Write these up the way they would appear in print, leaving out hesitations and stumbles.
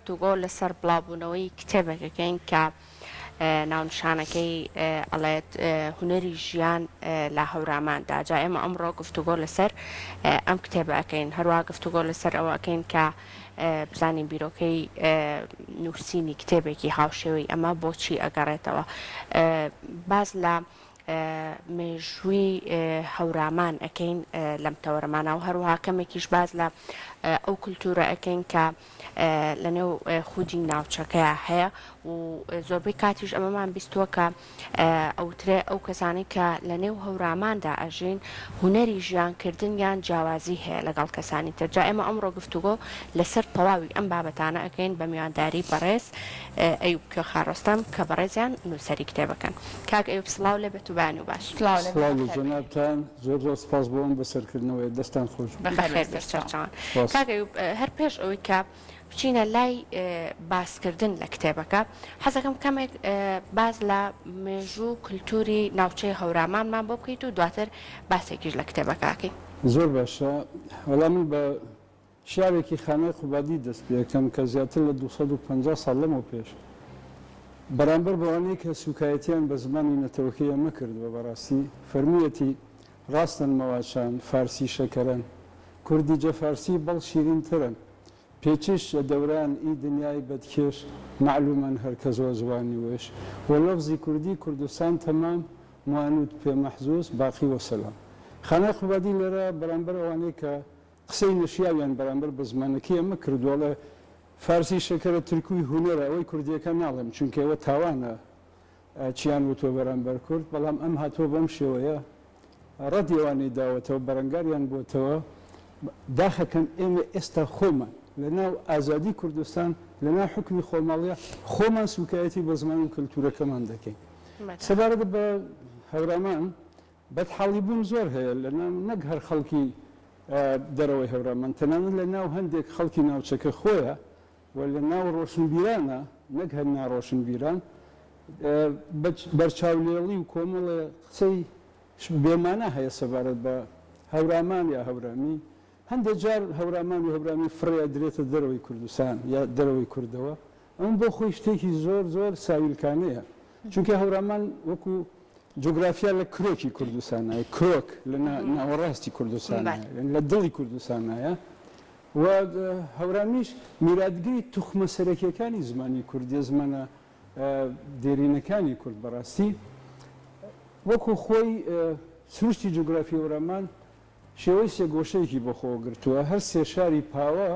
گفتوگۆ لەسەر بڵاوبوونەوەی کتێبێکەکەین کە ناونشانەکەی ئەڵێت هونەری ژیان لە هەوراماندا. جا ئێمە ئەمڕۆ گفتوگۆ لەسەر ئەم کتێبەکەین، هەروە گفتوگۆ لەسەر ئەوەکەین کە بزانین بیرۆکەی نووسینی کتێبێکی هاوشێوەی ئەمە بۆچی ئەگەڕێتەوە. باز لە مێژووی هەورامان ئەەکەین لەم تەوەرەمانە و هەروەها کەمێکیش باز لە ئەو کولتورە ئەەکەین کە لە نێو خودی ناوچەکەیە هەیە و زۆربەی کاتیش ئەمەمان بیستووە کە ئەوترێ ئەو کەسانی کە لە نێو هەوراماندا ئەژین هونەری ژیانکردن یان جیاوازی هەیە لەگەڵ کەسانی تر. جا ئێمە ئەمڕۆ گفتوگۆ لەسەر تەواوی ئەم بابەتانە ئەەکەین بە میوانداری بەڕێز ئەیوب کێخاڕۆستەم کە بەڕێزیان نووسەری کتێبەکەن. کاک ئەیوب سڵاو لێ بێت و بانی و باش. سڵاو جەنابتان، زۆر زۆر سپاس بۆ ئەم بەسەرکردنەوەی دەستان خۆش بەخێر بێت. کاک ئەیوب هەر پێش ئەوەی کە بچینە لای باسکردن لە کتێبەکە، حەزەکەم کەمێک باز لە مێژوو کولتوری ناوچەی هەورامانمان بۆ بکەیت و دواتر باسێکیش لە کتێبەکەکەی. زۆر باشە. وەڵام من بە شیاوێکی خانەی خوبادی دەست پێ یەکەم کە زیاتر لە 250 ساڵ لەمەوە پێش بەرامبەر بەوانەی کە سوکایەتیان بە زمانی نەتەوەکەی ئەمە کردووە بەڕاستی فەرموویەتی ڕاستن مەواشان فارسی شەکەرن کوردی جە فارسی بەڵ شیرینترن پێچش لە دەوران ئی دنیای بەدکێش معلومان هەرکە زۆر زوانی وێش وە لەفزی کوردی کوردستان تەمام موانوت پێ مەحزوز باقی وەسەلام. خانەی خوبادی لێرە بەرامبەر ئەوانەی کە قسەی نەشیاویان بەرامبەر بە زمانەکەی ئەمە کردووە لە فارسی شەکەرە ترکوی هونەرە ئەوەی کوردیەکە ناڵێم چونکە ئەوە تاوانە چیان وتۆ بەرامبەر کورد، بەڵام ئەم هاتووە بەم شێوەیە ڕەدیێوانەی داوەتەوە بەرەنگاریان بۆتەوە داخەکەن ئێمە ئێستا خۆمان لە ناو ئازادی کوردستان لە ناو حکمی خۆماڵیە خۆمان سوکایەتی بە زمان و کللتورەکەمان دەکەین. سەبارەت بە هەورامان بەدحاڵی بوون زۆر هەیە لە نەک هەر خەڵکی دەرەوەی هەورامان تەنانەت لە ناو هەندێک خەڵکی ناوچەکە خۆیە و لە ناو ڕۆشنبیرانە نەک هەر ناڕۆشنبیران بەرچاولێڵی و کۆمەڵە قسەی بێمانە هەیە سەبارەت بە هەورامان یا هەورامی. هەندێک جار هەورامان و هەورامی فڕێ درێتە دەرەوەی کوردستان یا دەرەوەی کوردەوە، ئەم بۆ خۆی شتێکی زۆر زۆر ساویلکانەیە چونکە هەورامان وەکو جوگرافیا لە کرۆکی کوردستانایە کرۆک لە ناوەڕاستی کوردستانە لە دڵی کوردستانایە و هەورامیش میراتگری توخمە سەرەکیەکانی زمانی کوردی زمانە دێرینەکانی کورد بەڕاستی وەکو خۆی سروشتی جوگرافی هەورامان شێوەی سێگۆشەیەکی بۆ خۆ گرتووە. هەر سێ شاری پاوە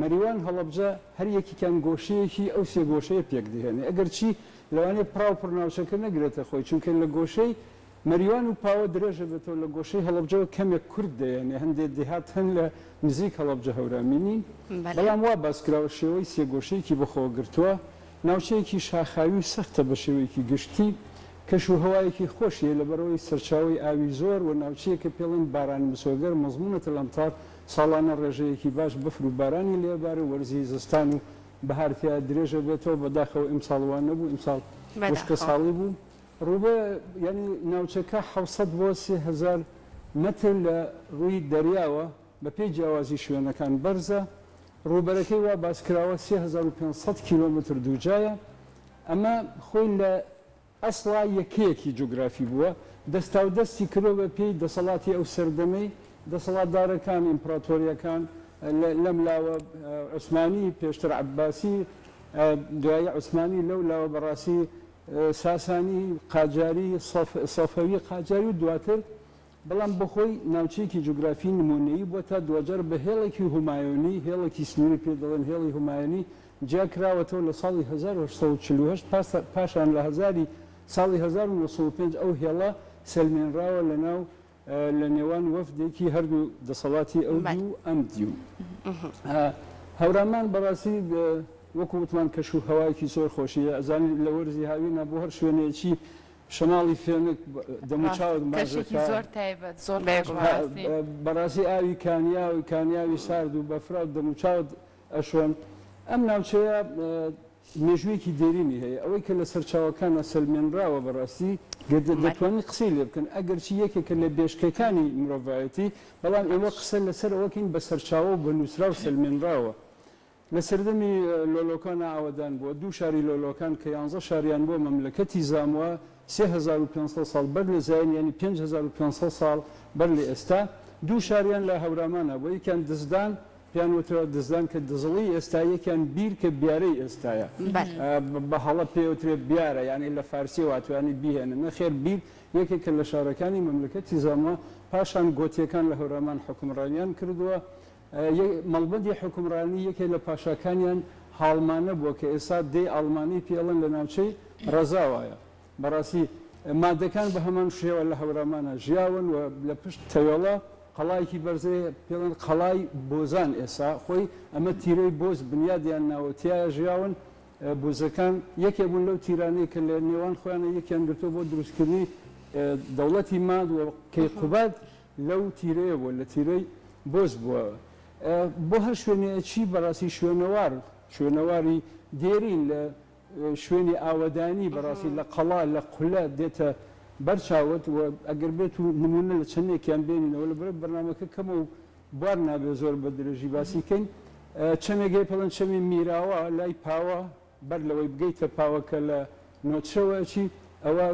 مەریوان هەڵەبجە هەر یەکیان گۆشەیەکی ئەو سێگۆشەیە پێک دێنێ ئەگەر چی لەوانەیە پراو پڕناوچەکە نەگرێتە خۆی چونکە لە گۆشەی مەریوان و پاوە درێژە بێتەوە لە گۆشەی هەڵەبجەوە کەمێک کورد دەیەنێ هەندێک دێهات هەن لە نزیک هەڵەبجە هەورامینین، بەڵام وا باسکراوە شێوەی سێگۆشەیەکی بۆ خۆ گرتووە ناوچەیەکی شاخاوی و سەختە بە شێوەیەکی گشتی کەش و هەوایەکی خۆشیە لەبەرەوەی سەرچاوی ئاوی زۆر و ناوچەیەکە پێڵێن باران مسۆگەر مەزمونەتە لەمتار ساڵانە ڕێژەیەکی باش بەفر و بارانی لێبارە و وەرزی زستان و بەهارتیا درێژە بێتەوە بەداخەوە ئیمساڵوان نەبوو ئیمساڵ وشکە ساڵی بوو ڕوبە ینی ناوچەکە 700 بۆ 3000 مەتر لە ڕووی دەریاوە بە پێی جیاوازی شوێنەکان بەرزە ڕووبەرەکەی وا باسکراوە 3500 کیلۆمتر دووجایە. ئەمە خۆی لە ئەسڵا یەکەیەکی جوگرافی بووە دەستا و دەستی کردۆ بە پێی دەسەڵاتی ئەو سەردەمەی دەسەڵاتدارەکان ئیمپراتۆریەکان لەم لاوە عوسمانی پێشتر عەباسی دوای عوسمانی لەو لاوە بەڕاستی ساسانی قاجاری سەفەوی قاجاری و دواتر، بەڵام بەخۆی ناوچەیەکی جوگرافی نمونەیی بووە تا دوجار بە هێڵێکی هومایۆنی هێڵێکی سنووری پێ دەڵێن هێڵی هومایۆنی جیا کراوەتەوە لە ساڵی 1948 پاشان لە ساڵی 1905 ئەو هێڵە سەلمێنراوە لە نێوان وەفدێکی هەردوو دەسەڵاتی ئەو دوو ئەم دیو. هەورامان بەڕاستی وەکو وتمان کەش و هەوایەکی زۆر خۆشیە ئەزانی لە وەرزی هاوینە بۆ هەر شوێنێکی شماڵی فێنک دەموچاوت بەڕاستی ئاوی کانیاوی سارد و بەفرات دەموچاوت ئەشۆن. ئەم ناوچەیە مێژوویەکی دێرینی هەیە ئەوەی کە لە سەرچاوەکانە سەلمێنراوە بەڕاستی دەتوانین قسەی لێ بکەن ئەگەر چی یەکێکە لە بێشکەکانی مرۆڤایەتی، بەڵام ئێوە قسە لەسەر ئەوەکەین بە سەرچاوە و بە نووسرا و سەلمێنراوە لە سەردەمی لۆلۆکان ئاوەدان بووە دوو شاری لۆلۆکان کە 11 شاریان بۆ مەملەکەتی زاموە 3500 ساڵ بەر لە زاین ینی 5500 ساڵ بەر لە ئێستا دوو شاریان لە هەورامانە بۆ یەکیان دزدان پیان وترە دزدان کە دزڵی ئێستا یەکیان بیر کە بیارەی ئێستایە بە هەڵە پێوترێت بیارە یعنی لە فارسی واتوانی بیهێنن نەخێر بیر یەکێکە لە شارەکانی مەملەکەتی زاموە پاشان گۆتیەکان لە هەورامان حکومڕانیان کردووە مەڵبەندی حکومڕانی یەکێک لە پاشاکانیان هاڵمانە بووە کە ئێستا دێ ئەڵمانی پێڵن لە ناوچەی ڕەزاوایە بەڕاستی مادەکان بە هەمان شێوە لە هەورامانە ژیاون و لە پشت تەوێڵە قەڵایەکی بەرزێ پێڵن قەڵای بۆزان ئێسا خۆی ئەمە تیرەی بۆز بنیادیان ناوەتیایە ژیاون بۆزەکان یەکێ بوون لەو تیرانەی کە لە نێوان خۆیانە یەکیان گرتووە بۆ دروستکردنی دەوڵەتی ماد و کەیقوباد لەو تیرەیە بووە لە تیرەی بۆز بووە بۆ هەر شوێنەیەکی بەڕاستی شوێنەواری دێرین لە شوێنی ئاوەدانی بەڕاستی لە قەڵا لە قولە دێتە بەرچاوت و ئەگەر بێت و نمونە لە چەندێکیان بێنینەوە لە بەرە بەرنامەکە کەمە و بوار نابێ زۆر بە درێژی باسیکەین چەمێگەی پەڵەن چەمی میراوە لای پاوە بەر لەوەی بگەیتە پاوەکە لە نۆچەوەکی ئەوە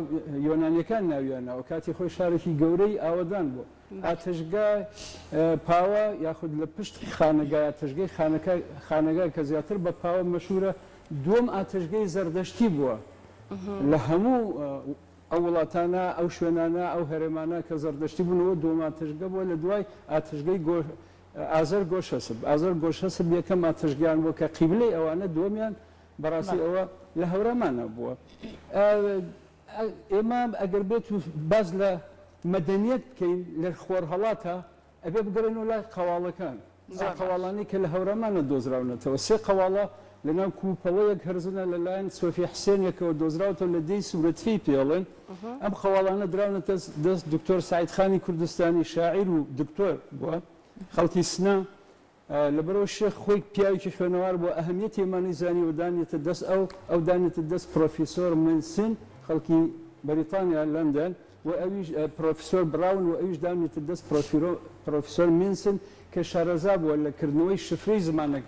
یۆنانیەکان ناویانەوە کاتی خۆی شارێکی گەورەی ئاوەدان بوو ئاتەشگای پاوە یاخود لە پشت خانەگای ئاتەشگەی خانەگای کە زیاتر بە پاوە مەشهورە دووەم ئاتەشگەی زەردەشتی بووە لە هەموو ئەو وڵاتانە ئەو شوێنانە ئەو هەرێمانە کە زەردەشتی بوونەوە دووەم ئاتەشگە بووە لە دوای ئاتەشگەی ئازەر گۆشەسب ئازەر گۆشەسب یەکەم ئاتەشگیان بووە کە قیبلەی ئەوانە دووەمیان بەڕاستی ئەوە لە هەورامانە بووە ئێمە ئەگەر بێت و باز لە مەدەنیەت بکەین لە خۆر هەڵاتە ئەبێ بگەڕێنەوە لای قەواڵەکان قەواڵانی کە لە هەورامانە دۆزراونەتەوە سێ قەواڵە لەناو کوپەڵەیەک هەرزنە لەلایەن سۆفی حسێنێکەوە دۆزراوەوە لە دەی سوورەتفی پێڵێن ئەم خەواڵانە دراونەتە دەست دکتۆر سعیدخانی کوردستانی شاعیر و دکتۆر بووە خەڵکی سنە لەبەرەوە شێخ خۆی پیاوێکی خوێنەوار بۆ ئەهەمیەتی ئێمانی زانی و دانێتە دەست ئەو دانێتە دەست پرۆفیسۆر منسن خەڵکی بەریتانیا لەندەن و ئەویش پرۆفیسۆر براون و ئەویش دانێتە دەست پرۆفیسۆر منسن کە شارەزا بووە لە کردنەوەی شفرەی زمانە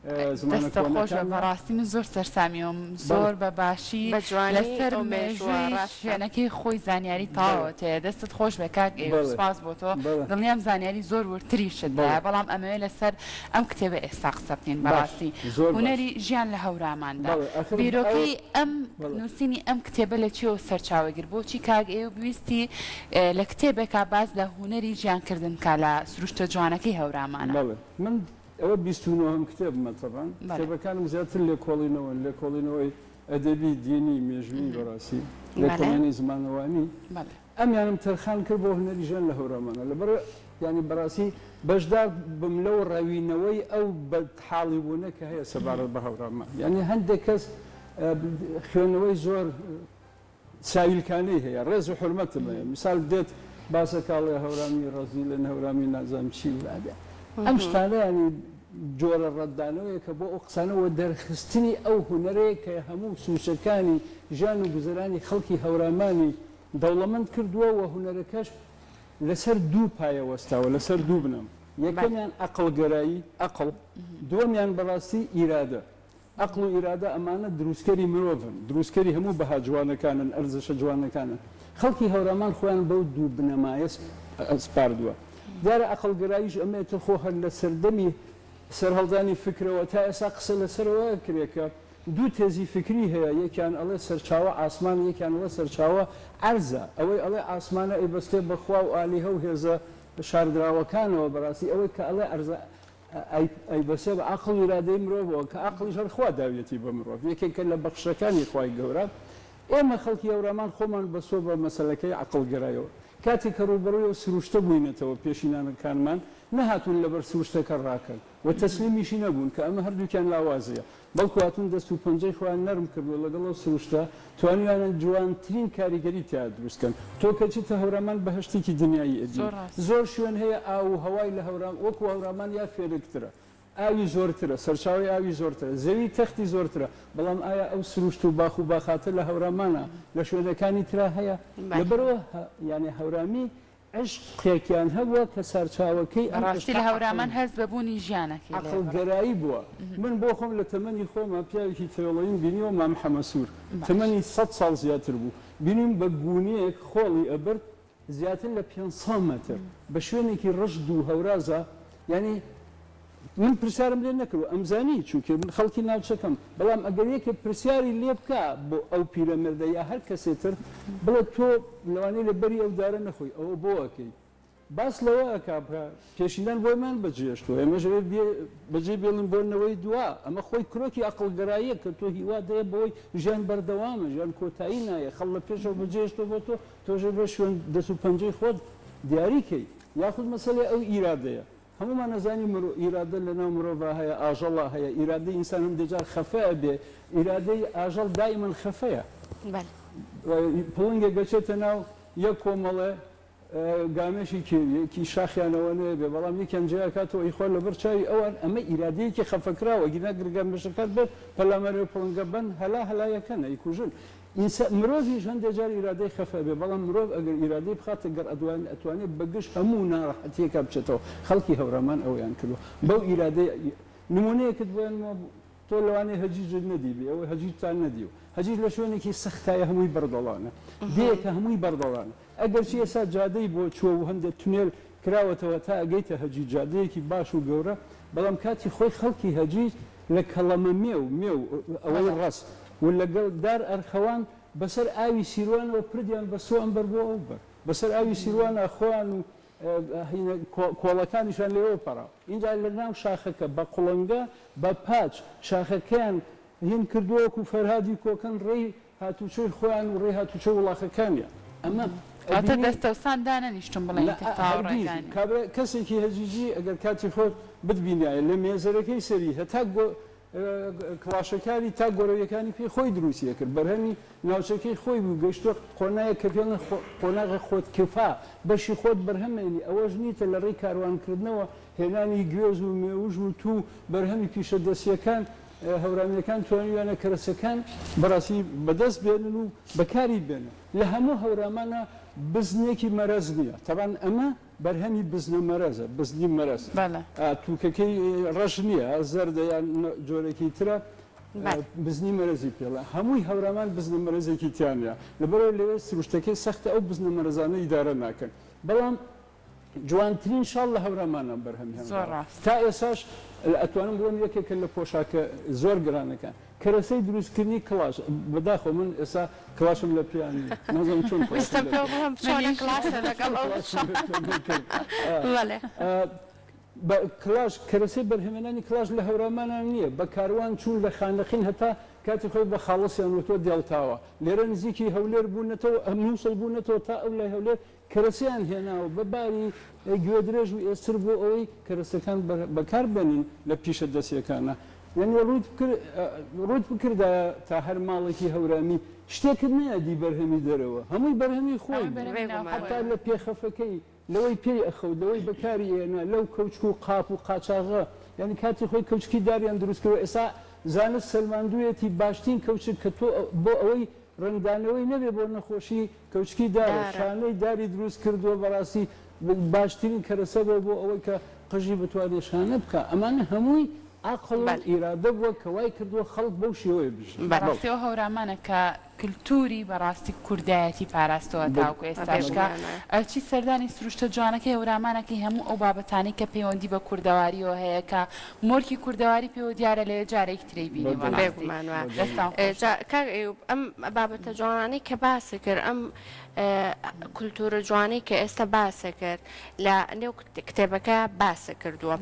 دەستە خۆش بە بەڕاستی من زۆر سەرسامیەوەم زۆر بە باشی لەسەر شوێنەکەی خۆی زانیاری تاوەتەیە دەستت خۆش بە کاک سپاس بۆ تۆ دڵنیام زانیاری زۆر ورتریشت دایە بەڵام ئەمەوێ لەسەر ئەم کتێبە ئێستا قسە بکەین بەڕاستی هونەری ژیان لە هەوراماندا بیرۆکەی ئەم نووسینی ئەم کتێبە لە چیەوە سەرچاوەگر بۆچی کاک ئێوە بویستی لە کتێبێکا باز لە هونەری ژیانکردن کا لە سروشتە جوانەکەی هەورامانە ئەوە 29 کتێبمە تەبان کتێبەکانم زیاتر لێکۆڵینەوەی ئەدەبی دینی مێژووی بەڕاستی لێکۆڵینەی زمانەوانی ئەمیانم تەرخان کرد بۆ هونەری ژیان لە هەورامانە لەبەر ینی بەڕاستی بەشدار بم لەو ڕەوینەوەی ئەو بەحاڵی بوونە کە هەیە سەبارەت بە هەورامان یعنی هەندێک کەس خوێنەوەی زۆر ساویلکانەی هەیە ڕێز و حورمەتمەیە میسال دێت باسەکاڵی هەورامی ڕەزی لەن هەورامی نازام چی وادە ئەم شتانە ینی جۆرە ڕەتدانەوەیە کە بۆ ئەو قسانەوە دەرخستنی ئەو هونەرەیە کە هەموو سوچەکانی ژیان و گوزەرانی خەڵکی هەورامانی دەوڵەمەند کردووە و هونەرەکەش لەسەر دوو پایەوەستاوە لەسەر دوو بنەم یەکەمیان ئەقڵگەرایی ئەقڵ دووەمیان بەڕاستی ئیرادە ئەقڵ و ئیرادە ئەمانە دروستکەری مرۆڤن دروستکەری هەموو بەها جوانەکانن ئەرزشە جوانەکانن خەڵکی هەورامان خۆیان بەو دوو بنەمایە سپاردووە دیارە ئەقڵگەراییش ئەمێتە خۆ هەر لە سەردەمی سەرهەڵدانی فکرەوە تا ئێستا قسە لەسەرەوە کرێکە دوو تێزی فکری هەیە یەکیان ئەڵێ سەرچاوە ئاسمان یەکیان ئەڵێ سەرچاوە ئەرزە ئەوەی ئەڵێ ئاسمانە ئەیبەستێ بەخوا و ئالیهە و هێزە شاردراوەکانەوە بەڕاستی ئەوەی کە ئەڵێ ئەرزە ئەیبەسێ بە عەقڵ و ئیرادەی مرۆڤەوە کە عەقڵیش هەر خوا داویەتی بە مرۆڤ یەکێکە لە بەخشەکانی خوای گەورە ئێمە خەڵکی هەورامان خۆمان بەسۆ بە مەسەلەکەی عەقڵگەرایەوە کاتێک کە ڕوبەڕووی سروشتە بووینەتەوە پێشینانەکانمان نەهاتوون لەبەر سروشتەکە ڕاکەن و تەسلیمیشی نەبوون کە ئەمە هەردووکیان لاوازەیە بەڵکو هاتوون دەست و پەنجەی خۆیان نەرم کردووە لەگەڵ ئەو سروشتە توانیانە جوانترین کاریگەری تیا دروستکەن تۆ کە چیتە هەورامان بەهەشتێکی دنیایی ئەدی زۆر شوێن هەیە ئاو و هەوای لە هەورام وەکو هەورامان یا فێرکترە ئاوی زۆرترە سەرچاوی ئاوی زۆرترە زەوی تەختی زۆرترە بەڵام ئایا ئەو سروشت و باخ و باخاتە لە هەورامانە لە شوێنەکانی ترا هەیە لەبەرەوە یعنی هەورامی عشقێکیان هەبووە کە سەرچاوەکەی ڕاستی لە هەورامان هەست بەبوونی ژیانەکەی عەقڵگەرایی بووە. من بۆ خۆم لە تەمەنی خۆمە پیاوێکی تێوەڵەییم بینیوە مام حەمەسوور تەمەنی 100 ساڵ زیاتر بوو بینیم بە گونەیەک خۆڵی ئەبرد زیاتر لە 500 متر بە شوێنێکی ڕشد و هەورازە یعنی من پرسیارم لێ نەکردو ئەمزانی چونکە من خەڵکی ناوچەکەم بەڵام ئەگەر یەکێ پرسیاری لێ بکە بۆ ئەو پیرەمێردە یا هەر کەسێتر بڵێ تۆ لەوانەیە لە بەری ئەو دارە نەخۆی ئەوە بۆ ئەەکەی باس لەوە ئەکا پێشیندان بۆیمان بەجێشتوە ئێمەژەوێت بەجێ بێڵن بۆنەوەی دوا ئەمە خۆی کرۆکی عەقڵگەراییە کە تۆ هیوا دەیە بەوەی ژیان بەردەوامە ژیان کۆتایی نایە خەڵ لە پێشەوە بەجێشتۆ بۆ تۆ تۆژە بە شوێن دەست و پەنجەی خۆت دیاریکەی یاخود مەسەلەی ئەو ئیرادەیە هەمومان نەزانی ئیرادە لەناو مرۆڤ هەیە ئاژەڵە هەیە ئیرادەی ئینسان هەندێجار خەفەیە بێ ئیرادەی ئاژەڵ دائیمەن خەفەیە پڵنگێک گەچێتە ناو یەک کۆمەڵێ گامێشی کێویەکی شاخیانەوە نوێ بێ بەڵام یەکیان جیا کاتەوە ئیخۆ لەبەر چاوی ئەوان ئەمە ئیرادەیەکی خەفەکراوە گینا گرگەمبەشەکەت بێت پەلامەرێ پڵنگە بن هەلایەکەنە ئیکوژن مرۆڤیش هەندێک جار ئیرادەی خەفە بێ بەڵام مرۆڤ ئەگەر ئیرادەی بخاتە گەر ئەتوانێت بەگشت هەموو ناڕەحەتیەکە بچێتەوە خەڵکی هەورامان ئەویان کردو بەو ئیرادەی نمونەیەکت بێنەوە تۆ لەوانەیە هەجیجت نەدیبێ ئەوە هەجیتان نەدیو هەجیج لە شوێنێکی سەختایە هەمووی بەردەڵانە دێکە هەمووی بەردەڵانە ئەگەر چی ئێستا جادەی بۆ چووە و هەندێک تونێل کراوەتەوە تا ئەگەیتە هەجی جادەیەکی باش و گەورە بەڵام کاتی خۆی خەڵکی هەجیج لە کەڵەمە مێو ئەوەی ڕاست و لەگەڵ دار ئەرخەوان بەسەر ئاوی سیروانەوە پردیان بە سۆ ئەمبەر بۆ ئەو بەر بەسەر ئاوی سیروانە خۆیان و کۆڵەکانیشان لێەوە پەڕاو اینجا لە ناو شاخەکە بە قوڵەنگە بە پاچ شاخەکەیان هین کردووەکو فەرهادی کۆکەن ڕێی هاتوچۆی خۆیان و ڕێی هاتوچە وڵاخەکانیە ئەمە دەستەوسان دانەنیشتم بڵێ کەسێکی هەجیجی ئەگەر کاتی خۆت بتبینایە لە مێزەرەکەی سەری هەتا کلاشەکانی تا گۆرەویەکانی پێی خۆی دروستیە کرد بەرهەمی ناوچەکەی خۆی بوو گەشتوە قۆنایە کە پێڵن قۆناغە خۆت کفا بەشی خۆت بەرهەمێنی ئەوەش نیتە لە ڕێی کاروانکردنەوە هێنانی گوێز و مێوژ و تو بەرهەمی پیشە دەستیەکان هەورانیەکان توانیوانە کەرەسەکان بەڕاستی بەدەست بێنن و بەکاری بێنن لە هەموو هەورامانە بزنێکی مەرەز نییە تەبان ئەمە بەرهەمی بزنە مەرەزە بزنی مەرەز تووکەکەی ڕەش نییە زەردەیان جۆرەی ترە بزنی مەرەزی پێڵە هەمووی هەورامان بزنە مەرەزێکی تیانە لەبەرەوە لەوێ سروشتەکەی سەختە ئەو بزنە مەرەزانە ئیدارە ناکەن بەڵام جوانترین شاڵ لە هەورامانە بەرهەمی تا ئێساش ئەتوانم بڵم یەکێکە لە پۆشاکە زۆر گرانەکان کەرەسەی دروستکردنی کلاش بەداخۆ من ئێستا کلاشم لە پیانی نازم چۆن کلاش کەرەسەی بەرهەمێنانی کلاش لە هەورامانان نییە بە کاروان چوون لە خانەقین هەتا کاتی خۆی بە خاڵەسیان وتۆ دێڵتاوە لێرە نزیکی هەولێر بوونەتەوە ئەمنووسڵ بوونەتەوە تا ئەو لای هەولێر کەرەسیان هێناوە بەباری گوێدرێژ و ئێستر بۆ ئەوەی کەرەسەکان بەکار بێنین لە پیشە دەستیەکانە یعنی ڕوت بکردە تا هەر ماڵێکی هەورامی شتێکت نەیەدی بەرهەمی دەرەوە هەمووی بەرهەمی خۆی حتا لە پێخەفەکەی لەوەی پێی ئەخەوت لەوەی بەکاری هێنا لەو کەوچک و قاپ و قاچاغە یعنی کاتی خۆی کەوچکی داریان دروستکەوە ئێستا زانست سەلماندوویەتی باشترین کەوچک کە تۆ بۆ ئەوەی ڕنگدانەوەی نەبێ بۆ نەخۆشی کەوچکی دارە شانەی داری دروست کردووە بەڕاستی باشترین کەرەسە بۆ ئەوەی کە قژی بتوانێت شانە بکە ئەمانە هەمووی عقل ئیرادە بووە کە وای کردووە خەڵک بەو شێوەیە بژن بەڕاستیەوە هەورامانە کە کللتوری بەڕاستی کوردایەتی پاراستەوە تاوکو ئێستاشکە چی سەردانی سروشتە جوانەکەی هەورامانەکەی هەموو ئەو بابەتانی کە پەیوەندی بە کوردەواریەوە هەیە کە مۆرکی کوردەواری پێوە دیارە لێ جارێک ترەی بینی ئەم بابەتە جوانانەی کە باسی کرد ئەم کولتورە جوانی کە ئێستا باسە کرد لە نێو کتێبەکە باسە کردووە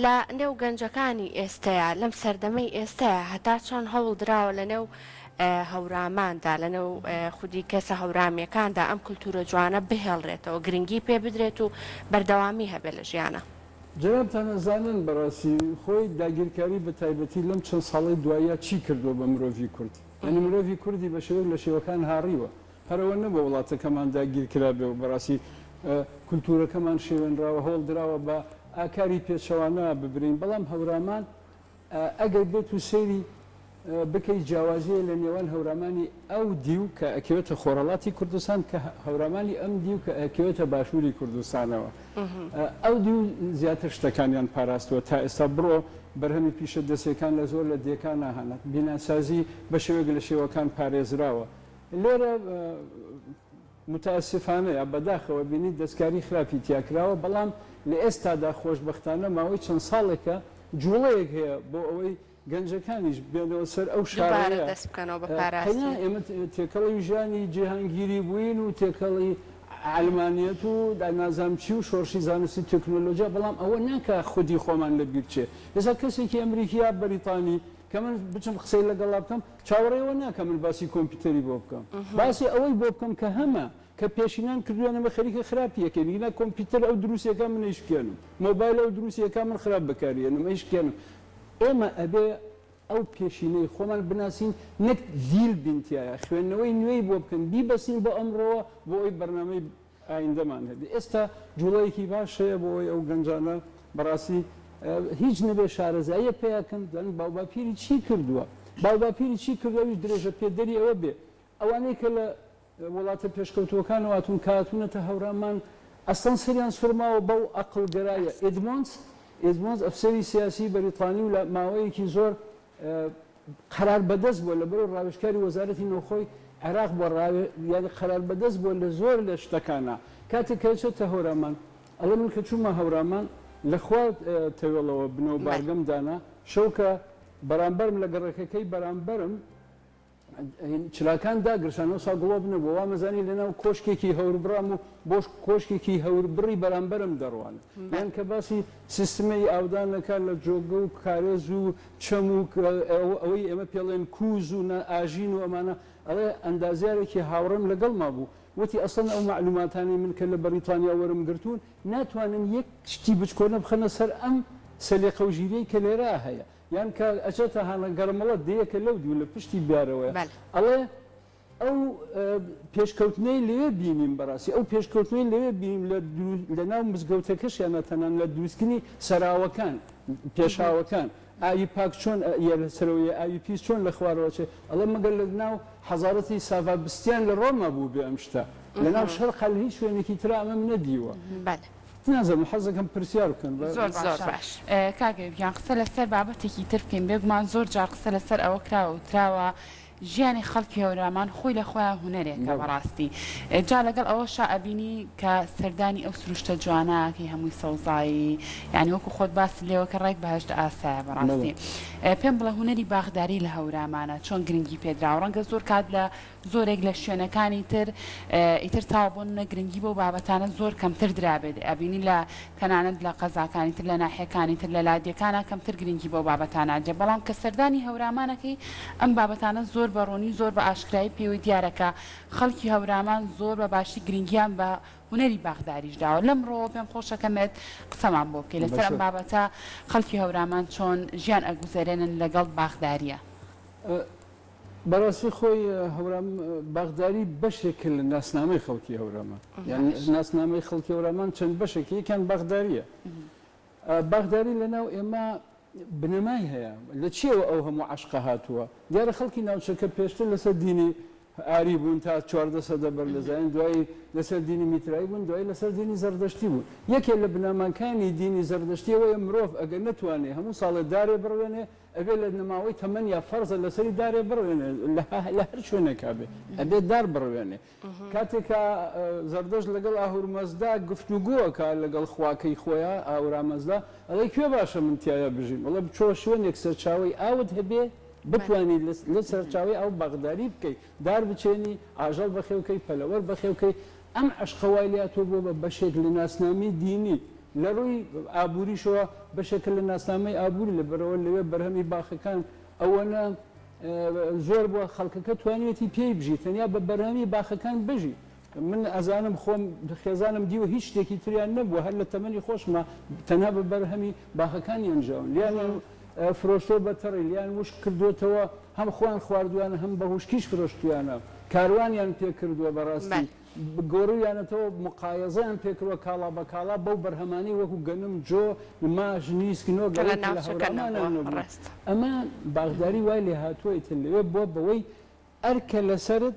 لە نێو گەنجەکانی ئێستەیە لەم سەردەمەی ئێستەیە هەتا چۆن هەوڵ دراوە لە نێو هەوراماندا لە نێو خودی کەسە هەورامیەکاندا ئەم کولتورە جوانە بهێڵڕێتەوە گرنگی پێ بدرێت و بەردەوامی هەبێ لە ژیانە جەنابتان ئەزانن بەڕاستی خۆی داگیرکاری بە تایبەتی لەم چەند ساڵی دوایە چی کردووە بە مرۆڤی کورد یعنی مرۆڤی کوردی بە شێوەیەک لە شێوەکان هاڕیوە هەرەوە نەبوو وڵاتەکەمان داگیرکرا بێ و بەڕاستی کولتورەکەمان شێوێنراوە هەوڵ دراوە بە ئاکاری پێچەوانە ببرین بەڵام هەورامان ئەگەر بێت و سەیری بکەی جیاوازیە لە نێوان هەورامانی ئەو دیو کە ئەکەوێتە خۆرەڵاتی کوردستان کە هەورامانی ئەم دیو کە ئەکەوێتە باشووری کوردستانەوە ئەو دیو زیاتر شتەکانیان پاراستووە تا ئێستا بڕۆ بەرهەمی پیشە دەستەکان لە زۆر لە دیەکان ناهانات بیناسازی بە شێوەیەک لە شێوەکان پارێزراوە لێرە متاسفانە یا بەداخەوە بینی دەستکاری خراپی تیاکراوە بەڵام لە ئێستادا خۆشبەختانە ماوەی چەند ساڵێکە جوڵەیەک هەیە بۆ ئەوەی گەنجەکانیش بێنەوە سەر ئەو شارەیە ئێمە تێکەڵی ژیانی جیهانگیری بووین و تێکەڵی ئەلمانیەت و نازانچی و شۆڕشی زانستی تەکنۆلۆژیا بەڵام ئەوە ناکە خودی خۆمان لەبیر چێ ئێستا کەسێکی ئەمریکیا بەریتانی کە من بچم قسەی لەگەڵا بکەم چاوەڕێەوە ناکە من باسی کۆمپیوتەری بۆ بکەم باسی ئەوەی بۆ بکەم کە هەمە کە پێشینان کردوانەمە خەریکە خراپیەکە دیگە کۆمپیوتەر ئەو دروستیەکە من ئیشکێنم مۆبایل ئەو دروستیەکە من خراپ بەکارێنم ئیشکێنم ئێمە ئەبێ ئەو پێشینەی خۆمان بناسین نەک دیل بینتیایە خوێندنەوەی نوێی بۆ بکەن بیبەسین بۆ ئەمڕۆوە بۆ ئەوی بەرنامەی ئایندەمان هەبێ ئێستا جوڵەیەکی باش هەیە بۆ ئەوی ئەو گەنجانە بەڕاستی هیچ نەبێ شارەزاییە پێیاکەن دەن باوباپیری چی کردووە باوباپیری چی کردوەوی درێژە پێدەری ئەوە بێ ئەوانەی کە لە وڵاتە پێشکەوتوەکان هاتوون کاتونەتە هەورامان ئەستان سەریان سوورماوە بەو ئەقڵگەرایە ئێدمۆنس ئەفسەری سیاسی بەریتانی و لە ماوەیەکی زۆر قەرار بەدەست بووە لە بەرەو ڕاوێژکاری وەزارەتی نەوخۆی عێراق بۆ قەرار بەدەست بووە لە زۆر لە شتەکانە کاتێک کە چێتە هەورامان ئەڵێ من کە چوومە هەورامان لەخوا تەوێڵەوە بنەوە بارگەم دانا شەوکە بەرامبەرم لە گەڕەکەکەی بەرامبەرم چراکان داگرشانەوە ساگڵۆ بنەبوو وا مەزانی لەناو کۆشکێکی هەوربرام و بۆش کۆشکێکی هەوربڕی بەرامبەرم دەڕوانە یان کە باسی سیستمەی ئاودانەکە لە جۆگە و کارێز و چەم و ئەوەی ئێمە پێڵێن کوز و ئاژین و ئەمانە ئەڵێ ئەندازیارێکی هاوڕێم لەگەڵ ما بوو وتی ئەسڵ ئەو معلوماتانی من کە لە بەریتانیا وەرم گرتوون ناتوانن یەک شتی بچکۆنە بخەنە سەر ئەم سەلیقە و ژیرەی کە لێرە هەیە یان کە ئەچێتە هەنە گەرمەڵە دەیەکە لەو دیو لە پشتی بیارەوەی ئەڵێ ئەو پێشکەوتنەی لێوێ بینیم بەڕاستی ئەو پێشکەوتنەی لەوێ بینیم لە ناو مزگەوتەکەشیانە تەنان لە دروستکردنی سەراوەکان پێشاوەکان ئاوی پاک چۆن سەرەوەی ئاوی پیس چۆن لە خوارەوە چێ ئەڵێ مەگەر لە ناو حەزارەتی ساڤابستیان لە ڕۆما بوو بێ ئەم شتە لە ناو شەرق لە هیچ شوێنێکی تر ئەمەم نەدیوە نازم حەزەکەم پرسیار بکەن زۆر باش کاگەیان قسە لەسەر بابەتێکی تر بکەین بێگومان زۆر جار قسە لەسەر ئەوە کراوە وتراوە ژیانی خەڵکی هەورامان خۆی لە خۆیان هونەرێکە بەڕاستی جا لەگەڵ ئەوە شائبینی کە سەردانی ئەو سروشتە جواناکەی هەمووی سەوزایی یعنی وەکو خۆت باسی لێوە کە ڕێک بەهشت ئاسایە بەڕاستی پێم بڵە هونەری باخداری لە هەورامانە چۆن گرنگی پێدراوە ڕەنگە زۆر کات لە زۆرێک لە شوێنەکانی تر ئیتر تاوابوون گرنگی بۆ بابەتانە زۆر کەمتر درابێت ئەبینی لە تەنانەت لە قەزاکانی تر لە ناحیەکانی تر لە لادیەکانە کەمتر گرنگی بۆ بابەتاناجێ بەڵام کە سەردانی هەورامانەکەی ئەم بابەتانە زۆر بەڕۆنی زۆر بە ئاشکرایی پێوەی دیارەکە خەڵکی هەورامان زۆر بە باشی گرنگیان بە هونەری باخداریش داوە لەمڕۆ پێم خۆشەکەمێت قسەمان بۆ بکەی لەسەر ئەم بابەتە خەڵکی هەورامان چۆن ژیان ئەگوزارێنن لەگەڵ باخداریە بەڕاستی خۆی هەورام باخداری بەشێک لە ناسنامەی خەڵکی هەورامان یعنی ناسنامەی خەڵکی هەورامان چەند بەشێکی یەکیان باخداریە باخداری لەناو ئێمە بنەمای هەیە لە چیەوە ئەو هەموو عەشقە هاتووە دیارە خەڵکی ناوچەکە پێشتر لەسەر دینی ئاری بوون تا 14 سەدە بەرلەزایین دوای لەسەر دینی میترایی بوون دوای لەسەر دینی زەردەشتی بوون یەکێک لە بنەماکانی دینی زەردەشتیەوەیە مرۆڤ ئەگەر نەتوانێ هەموو ساڵێ دارێ بڕوێنێ ئەبێ لە نەماوەی تەمەن یا فەرزە لەسەری دارێ بڕوێنێ لە هەر شوێنێکا بێ ئەبێ دار بڕوێنێ کاتێکە زەردەشت لەگەڵ ئاهورمەزدا گفتوگۆکە لەگەڵ خواکەی خۆیان ئاورامەزدا ئەڵێ کوێ باشە من تایە بژیم ئەڵێ بچۆ شوێنێک سەرچاوی ئاوت هەبێ بتوانی لە سەرچاوی ئەو باخداری بکەیت دار بچێنی ئاژەڵ بەخێوکەی پەلەوەر بەخێوکەی ئەم عەشقەوای لاتۆ بۆ بە بەشێک لە ناسنامی دینی لە ڕووی ئابووریشەوە بەشێک لە ناسنامەی ئابووری لە بەرەوە لەوێ بەرهەمی باخەکان ئەوەنە زۆر بووە خەڵکەکە توانێتی پێی بژی تەنیا بە بەرهەمی باخەکان بژی من ئەزانم خۆم خێزانم دیوە هیچ شتێکی تریان نەبووە هەر لە تەمەنی خۆشمە تەنها بە بەرهەمی باخەکانی ئەنجاون لیان فرۆشتۆ بەتەڕی لیان وشک کردوێتەوە هەم خۆیان خواردویانە هەم بە وشکیش فرۆشتویانە کاروانیان پێ کردووە بەڕاستی گۆڕیانەتەوە مقایەزەیان پێکەوە کاڵا بە کاڵا بەو بەرهەمانی وەکو گەنم جۆ ماژ نیسکنۆ ئەمە باغداری وای لێ هاتووەیتن لەوێ بۆ بەوەی ئەرکە لەسرت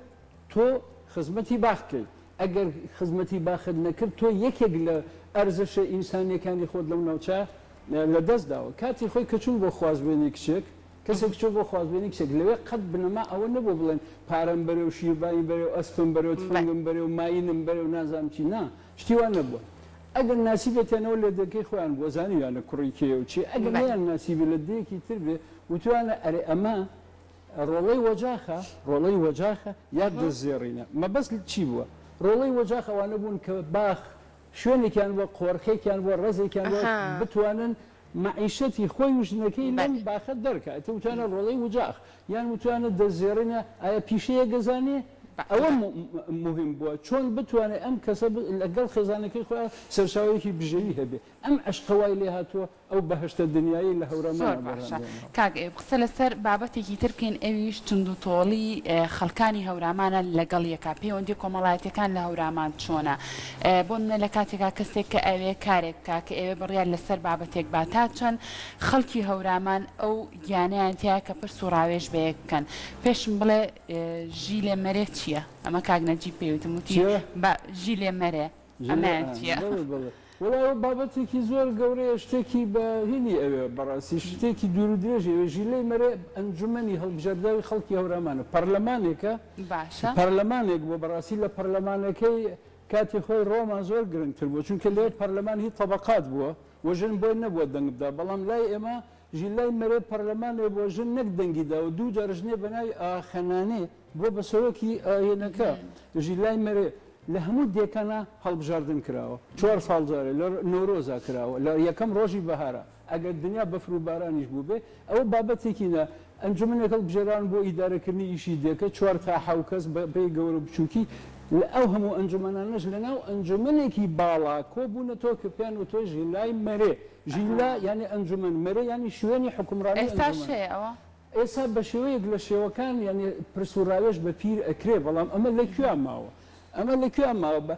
تۆ خزمەتی باخکەیت ئەگەر خزمەتی باخت نەکرد تۆ یەکێک لە ئەرزشە ئینسانیەکانی خۆت لەو ناوچە لە دەست داوە کاتی خۆی کەچون بۆ خوازبێنی کچێک کەسێک چۆ بۆ خوازبێنی کچێک لەوێ قەت بنەما ئەوە نەبوو بڵێن پارەم بەرێ و شیربایی بەرێ و ئەسپم بەرێ و تفەنگم بەرێ و ماینم بەرێ و نازانم چی نا شتیوان نەبووە ئەگەر ناسیبێتێنەوە لە دەکەی خۆیان بۆ زانیویانە کوڕی کێ و چی ئەگەر نیان ناسیبی لە دەیەکی تر بێ وتوانە ئەرێ ئەمە ڕۆڵەی وەجاخە یا دەستزێڕینە مەبەست چی بووە ڕۆڵەی وەجاخ ئەوانە بوون کە باخ شوێنێکیان بۆ قۆرخێکیان بۆ ڕێزێکیان بتوانن معیشەتی خۆی وژنەکەی لەم باخە دەرکات وتوانە ڕۆڵەی وجاخ یان وتوانە دەستزێڕینە ئایا پیشەیە گەزانێ ئەوە مهم بووە چۆن بتوانێت ئەم کەسە لەگەڵ خێزانەکەی خۆیان سەرچاوەیەکی بژێوی هەبێ ئەم عشقەوای لێ هاتووە ئەو بەهشتە دنیایی لە هەورامان کاک قسە لەسەر بابەتێکی تر بکەین ئەویش تند و تۆڵی خەڵکانی هەورامانە لەگەڵ یەکا پەیوەندی کۆمەڵایەتەکان لە هەورامان چۆنە بۆ منە لە کاتێکا کەسێک کە ئەوێ کارێک بکا کە ئێوە بڕیان لەسەر بابەتێک با تا چەند خەڵکی هەورامان ئەو گیانیان تیا کە پرس و ڕاوێژ بەیەک بکەن پێشم بڵێ ژی لێ مەرێ چییە ئەمە کاک نەجی پێوتم وتی ژی لێ مەرێ ئەمان چییە؟ وڵاوە بابەتێکی زۆر گەورەیە شتێکی بە هینی ئەوێ بەڕاستی شتێکی دوور و درێژێ ژیلەی مەرێ ئەنجومەنی هەڵبژارداوی خەڵکی هەورامانە پەرلەمانێکە پەرلەمانێک بۆ بەڕاستی لە پەرلەمانەکەی کاتی خۆی ڕۆمان زۆر گرنگتر بوو چونکە لێت پەرلەمان هی تەبەقات بووە وەژن بۆی نەبووە دەنگدا بەڵام لای ئێمە ژیلای مەرێ پەرلەمانێ بۆ ژن نەک دەنگیدا و دوو جارژنێ بەناوی ئاخەنانێ بۆ بەسەرۆکی ئاینەکە ژیلای مەرێ لە هەموو دێکانە هەڵبژاردن کراوە 4 ساڵ جارێ لە نۆرۆزا کراوە لە یەکەم ڕۆژی بەهارە ئەگەر دنیا بەفر و بارانیش بوو بێ ئەوە بابەتێکینە ئەنجومەنێک هەڵبژێران بۆ ئیدارەکردنی ئیشی دێکە 4 تا 7 کەس بەپێی گەورە بچووکی لە ئەو هەموو ئەنجومەنانەش لەناو ئەنجومەنێکی باڵا کۆبوونەتەوە کە پێیان و تۆ ژیلای مەرێ ژیلا یعنی ئەنجومەن مەرێ ینی شوێنی حکومڕانی ئێستا بە شێوەیەک لە شێوەکان ینی پرس و ڕاوێژ بە پیر ئەکرێ بەڵام ئەمە لەکوێ ماوە ئەمە لەکوێ ماوە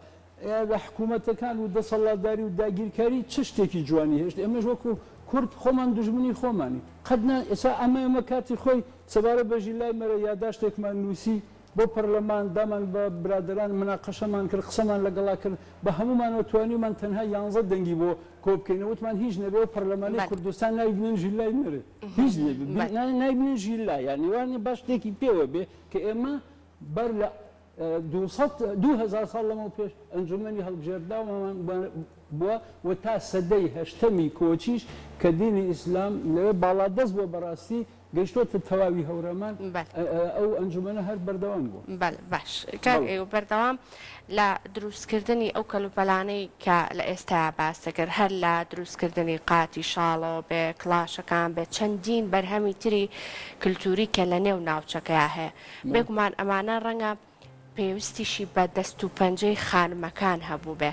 لە حکوومەتەکان و دەسەڵاتداری و داگیرکاری چ شتێکی جوانی هێشت ئێمەش وەکو کورد خۆمان دژمنی خۆمانی قەتنا ئێستا ئەمە کاتی خۆی سەبارە بە ژیلای مەرە یاداشتێکمان نووسی بۆ پەرلەمان دامان بە برادران مناقەشەمان کرد قسەمان لەگەڵا کرد بە هەمومانەوە توانیمان تەنها 11 دەنگی بۆ کۆبکەینەوەتمان هیچ نەبێ بەرلەمانی کوردستان نایبنێن ژیلای مەرێ هیچ نایبنێن ژیلا یانیوانی باش شتێکی پێوە بێ کە ئێمە بەر لە 2000 ساڵ لەمە پێش ئەنجومەنی هەڵبژێرداومان بووە و تا سەدەی هەشتەمی کۆچیش کە دینی ئیسلام لەوێ باڵادەست بۆ بەڕاستی گەیشتۆتە تەواوی هەورامان ئەو ئەنجومەنە هەر بەردەوام بوو باش بەردەوام لە دروستکردنی ئەو کەلوپەلانەی کە لە ئێستا باسەکرد هەر لە دروستکردنی قاتی شاڵەوە بێ کڵاشەکان بێت چەندین بەرهەمی تری کللتوری کە لە نێو ناوچەکەی هەیە بێگومان ئەمانە ڕەنگە پێویستیشی بە دەست و پەنجەی خانمەکان هەبوو بێ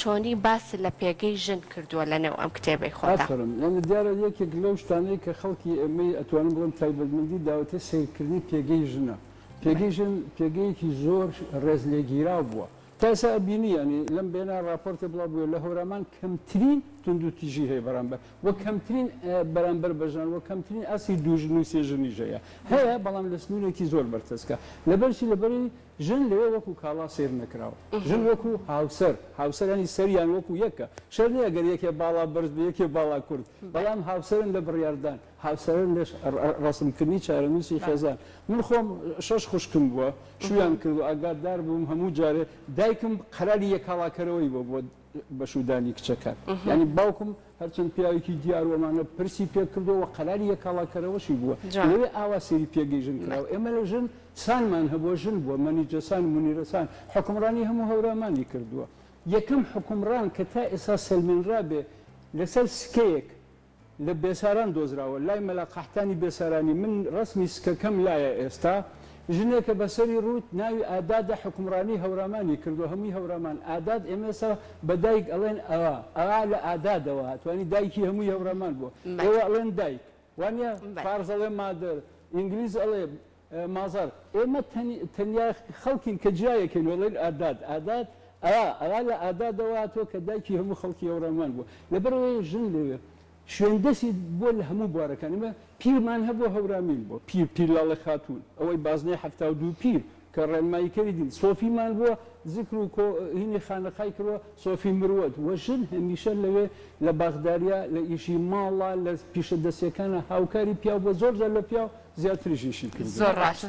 چۆنی باسی لە پێگەی ژن کردووە لەنێو ئەم کتێبەی خۆدا دیارە یەکێک لەو شتانەی کە خەڵکی ئەمەی ئەتوانم بڵم تایبەتمەندی داوەتە سیرکردنی پێگەی ژنە پێگەی ژن پێگەیەکی زۆر ڕێزلێگیراو بووە تاسا ئەبینی ینی لەم بێنا راپۆرتە بڵا بووە لە هەورامان کەمترین تونند و تیژی هەیە بەرامبەر وە کەمترین بەرامبەر بەژان وە کەمترین ئاسی دوژن و سێژنی ژەیە هەیە بەڵام لە سنوورێکی زۆر بەرتەسکە لەبەرشی لەبەری ژن لەوێ وەکو کاڵا سیر نەکراوە ژن وەکو هاوسەرانی سەریان وەکو یەکە شەر نیە گەر یەکێ باڵا بەرز بە یەکێ باڵا کورد بەڵام هاوسەرن لە بڕیاردان هاوسەرن لە ڕەسمکردنی چارەنووسی خێزان من خۆم 6 خوشکم بووە شویان کرد و ئاگادار بووم هەموو جارێ دایکم قەراری یەکاڵاکەرەوەی بۆ بەشودانی کچەکان ینی باوکم هەرچەند پیاوێکی دیارۆمانە پرسی پێ کردەوە قەراری یەکاڵاکەرەوەشی بووە لەوێ ئاوا سێری پێگەی ژن کراوە ئێمە لە ژن سانمان هەبووە ژن بووە مەنیجەسان منیرەسان حکومڕانی هەموو هەورامانی کردووە یەکەم حکومڕان کە تا ئێستا سەلمێنرا بێ لەسەر سکەیەک لە بێساران دۆزراوە لای مەلا قەحتانی بێسارانی من ڕسمی سکەکەم لایە ئێستا ژنێکە بەسەری ڕوت ناوی ئادادە حکومڕانی هەورامانی کردو هەمووی هەورامان ئاداد ئێمێسا بەدایک ئەڵێن ئەوا لە ئادادەوە هاتوانی دایکی هەمووی هەورامان بووە ئێوە ئەڵێن دایک وانە فارز ئەڵێ مادەر ئینگلیز ئەڵێ مازار ئێمە تەنیا خەڵکین کە جیایەکەین وەڵێن ئاداد ئەوا لە ئادادەوە تۆ کە دایکی هەموو خەڵکی هەورامان بووە لەبەرەوەی ژن لەوێ شوێندەسی بۆ لە هەموو بوارەکان ئمە پیرمان هەبوو هەورامین بۆ پیرلاڵە خاتون ئەوەی بازنەی 72 پیر کە ڕێنماییکەری دین سۆفیمان بووە ذکر و هینی خانەخای کردووە سۆفی مرۆت وە ژن هەمیشە لەوێ لە باغداریا لە ئیشی ماڵە لە پیشە دەستیەکانە هاوکاری پیاو بە زۆر لە پیاو زیاتریشیشی کرد زۆر ڕاشە